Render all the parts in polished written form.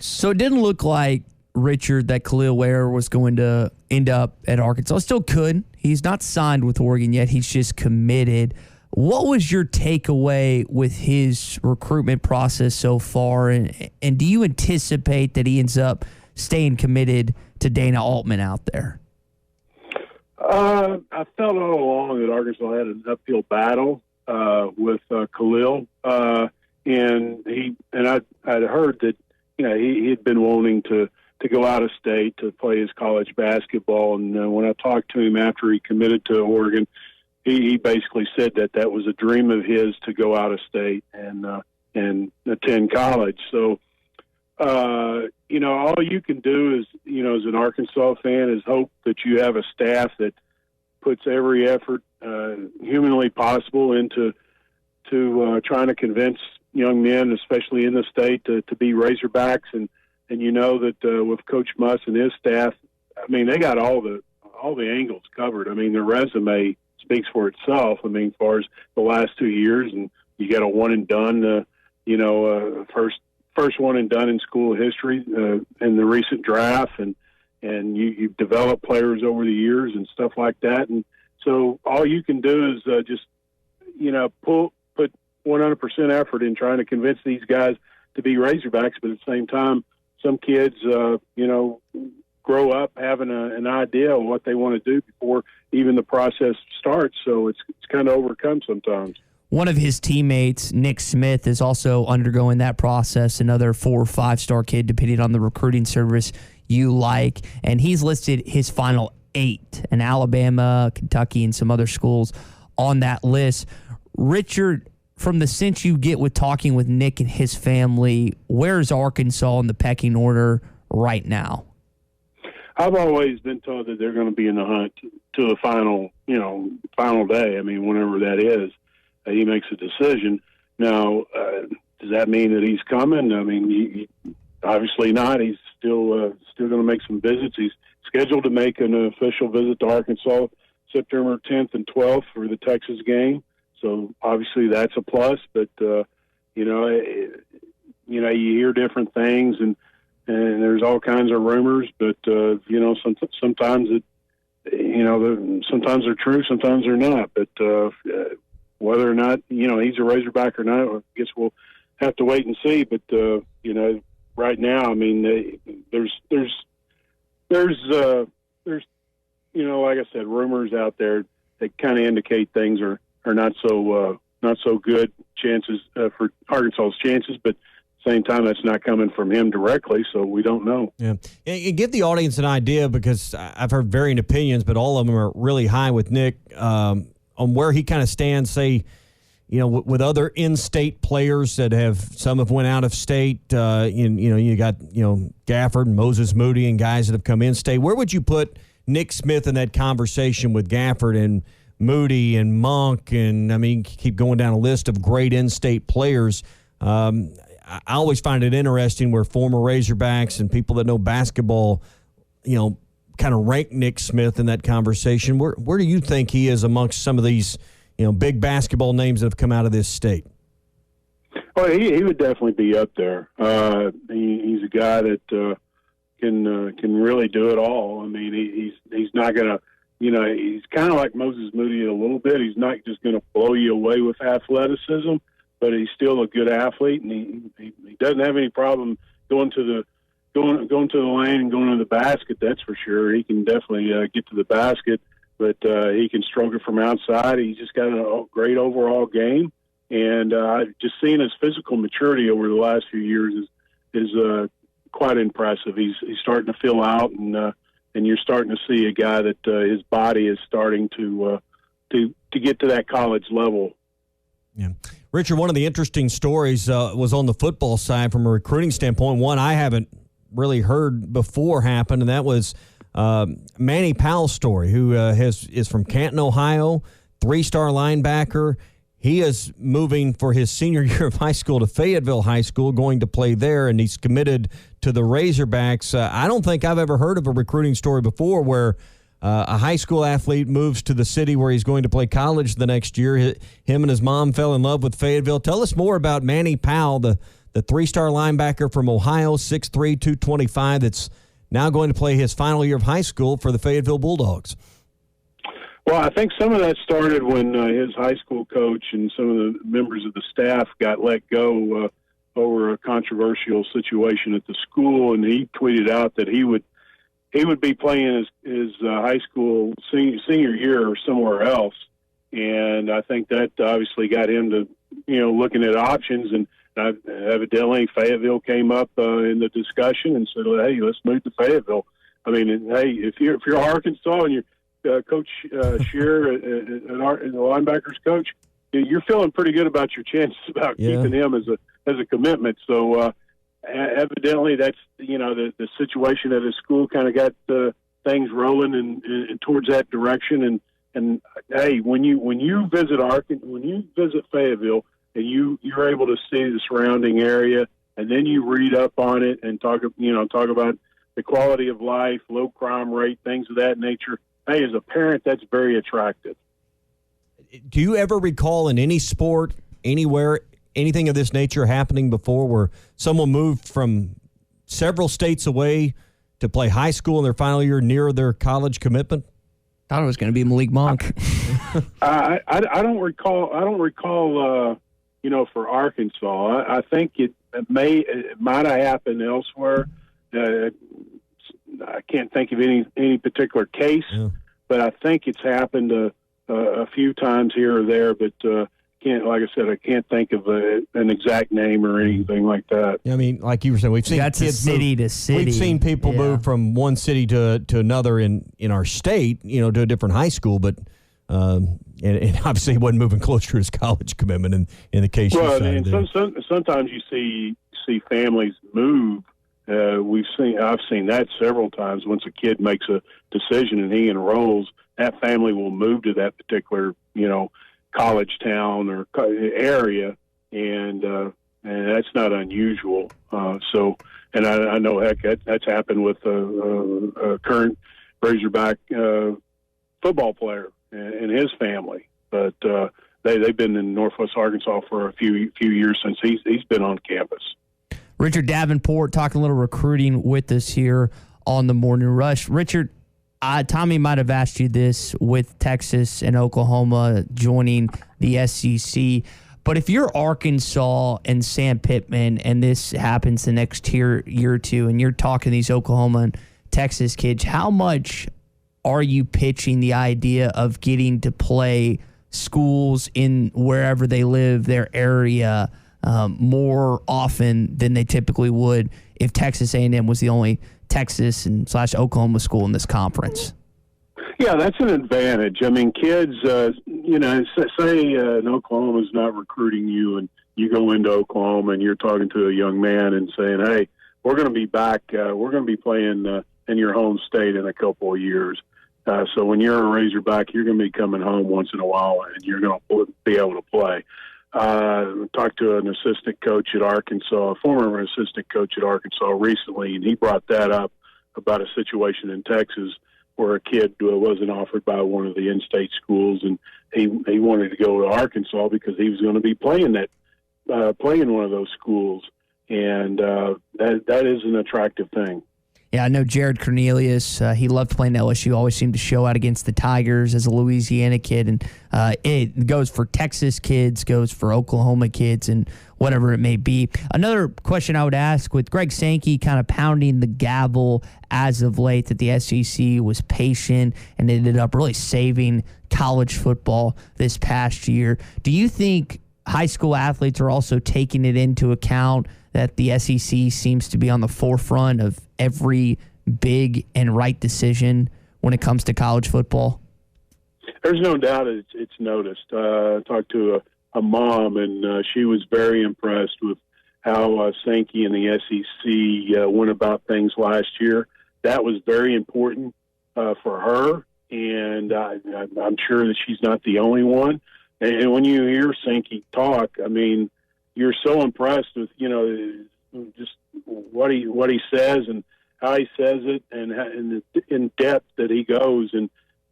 So it didn't look like, Richard, that Khalil Ware was going to end up at Arkansas. Still could. He's not signed with Oregon yet. He's just committed. What was your takeaway with his recruitment process so far? And do you anticipate that he ends up staying committed to Dana Altman out there? I felt all along that Arkansas had an uphill battle with Khalil, and I'd heard that he had been wanting to go out of state to play his college basketball. And when I talked to him after he committed to Oregon, he basically said that was a dream of his to go out of state and attend college. So, all you can do is, as an Arkansas fan, is hope that you have a staff that puts every effort humanly possible into trying to convince young men, especially in the state, to be Razorbacks. And that with Coach Muss and his staff, I mean, they got all the angles covered. I mean, their resume speaks for itself. I mean, as far as the last 2 years, and you got a one and done, first one and done in school history in the recent draft, and you've developed players over the years and stuff like that. And so all you can do is just put 100% effort in trying to convince these guys to be Razorbacks, but at the same time, some kids, grow up having an idea of what they want to do before even the process starts. So it's kind of overcome sometimes. One of his teammates, Nick Smith, is also undergoing that process, another 4 or 5-star kid, depending on the recruiting service you like. And he's listed his final 8, and Alabama, Kentucky, and some other schools on that list. Richard, from the sense you get with talking with Nick and his family, where's Arkansas in the pecking order right now? I've always been told that they're going to be in the hunt to the final day. I mean, whenever that is, he makes a decision. Now, does that mean that he's coming? I mean, obviously not. He's still going to make some visits. He's scheduled to make an official visit to Arkansas September 10th and 12th for the Texas game. So obviously that's a plus, but you hear different things, and there's all kinds of rumors, but sometimes sometimes they're true, sometimes they're not. But whether or not he's a Razorback or not, I guess we'll have to wait and see. But right now, I mean, there's like I said, rumors out there that kind of indicate things are not so good chances for Arkansas's chances, but at the same time, that's not coming from him directly, so we don't know. Yeah, and give the audience an idea, because I've heard varying opinions, but all of them are really high with Nick on where he kind of stands, say, with other in-state players that some have went out of state. You got Gafford and Moses Moody and guys that have come in-state. Where would you put Nick Smith in that conversation with Gafford and Moody and Monk, and I mean, keep going down a list of great in-state players? I always find it interesting where former Razorbacks and people that know basketball, kind of rank Nick Smith in that conversation. Where do you think he is amongst some of these, big basketball names that have come out of this state? Well, he would definitely be up there. He's a guy that can really do it all. I mean, he's not gonna. He's kind of like Moses Moody a little bit. He's not just going to blow you away with athleticism, but he's still a good athlete, and he doesn't have any problem going to the lane and going to the basket. That's for sure. He can definitely get to the basket, but he can stroke it from outside. He's just got a great overall game, and just seeing his physical maturity over the last few years is quite impressive. He's starting to fill out, and you're starting to see a guy that his body is starting to get to that college level. Yeah. Richard, one of the interesting stories was on the football side from a recruiting standpoint. One I haven't really heard before happened, and that was Manny Powell's story, who is from Canton, Ohio, 3-star linebacker. He is moving for his senior year of high school to Fayetteville High School, going to play there, and he's committed to the Razorbacks. I don't think I've ever heard of a recruiting story before where a high school athlete moves to the city where he's going to play college the next year. Him and his mom fell in love with Fayetteville. Tell us more about Manny Powell, the the three-star linebacker from Ohio, 6'3", 225, that's now going to play his final year of high school for the Fayetteville Bulldogs. Well, I think some of that started when his high school coach and some of the members of the staff got let go over a controversial situation at the school, and he tweeted out that he would be playing his high school senior year somewhere else, and I think that obviously got him to looking at options, and evidently Fayetteville came up in the discussion and said, "Hey, let's move to Fayetteville." I mean, hey, if you're Arkansas and you're Coach Shear, the linebackers coach, you're feeling pretty good about your chances about keeping him as a commitment. So evidently, that's the situation at his school kind of got things rolling and towards that direction. And hey, when you visit when you visit Fayetteville, and you're able to see the surrounding area, and then you read up on it and talk about the quality of life, low crime rate, things of that nature. Hey, as a parent, that's very attractive. Do you ever recall in any sport, anywhere, anything of this nature happening before where someone moved from several states away to play high school in their final year near their college commitment? Thought it was going to be Malik Monk. I don't recall. For Arkansas, I think it might have happened elsewhere. I can't think of any particular case, but I think it's happened a few times here or there. But I can't think of an exact name or anything like that. I mean, like you were saying, we've seen that's kids city move, to city. We've seen people move from one city to another in our state, to a different high school, but and obviously he wasn't moving closer to his college commitment in the case. Well, and sometimes you see families move. I've seen that several times. Once a kid makes a decision and he enrolls, that family will move to that particular college town or area, and that's not unusual. And I know that's happened with a current Razorback football player and his family, but they've been in Northwest Arkansas for a few years since he's been on campus. Richard Davenport talking a little recruiting with us here on the Morning Rush. Richard, Tommy might have asked you this with Texas and Oklahoma joining the SEC, but if you're Arkansas and Sam Pittman and this happens the next year or two and you're talking to these Oklahoma and Texas kids, how much are you pitching the idea of getting to play schools in wherever they live, their area, more often than they typically would if Texas A&M was the only Texas and / Oklahoma school in this conference? Yeah, that's an advantage. I mean, kids, say an Oklahoma's not recruiting you, and you go into Oklahoma and you're talking to a young man and saying, "Hey, we're going to be back. We're going to be playing in your home state in a couple of years. So when you're a Razorback, you're going to be coming home once in a while, and you're going to be able to play." Talked to an assistant coach at Arkansas, a former assistant coach at Arkansas recently, and he brought that up about a situation in Texas where a kid wasn't offered by one of the in-state schools, and he wanted to go to Arkansas because he was going to be playing one of those schools, and that is an attractive thing. Yeah, I know Jared Cornelius. He loved playing LSU, always seemed to show out against the Tigers as a Louisiana kid. And it goes for Texas kids, goes for Oklahoma kids, and whatever it may be. Another question I would ask, with Greg Sankey kind of pounding the gavel as of late that the SEC was patient and ended up really saving college football this past year, do you think high school athletes are also taking it into account that the SEC seems to be on the forefront of every big and right decision when it comes to college football? There's no doubt it's noticed. I talked to a mom, and she was very impressed with how Sankey and the SEC went about things last year. That was very important for her, and I'm sure that she's not the only one. And when you hear Sankey talk, I mean, you're so impressed with, just what he says and how he says it and the in depth that he goes. And,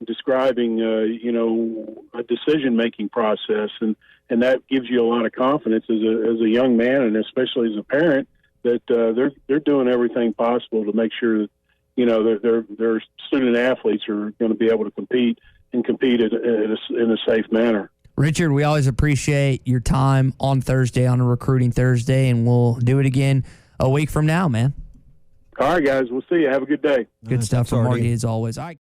describing, a decision-making process, and that gives you a lot of confidence as a young man, and especially as a parent, that they're doing everything possible to make sure that their student athletes are going to be able to compete in a safe manner. Richard, we always appreciate your time on Thursday, on a Recruiting Thursday, and we'll do it again a week from now, man. All right, guys. We'll see you. Have a good day. Good stuff from Marty as always. All right.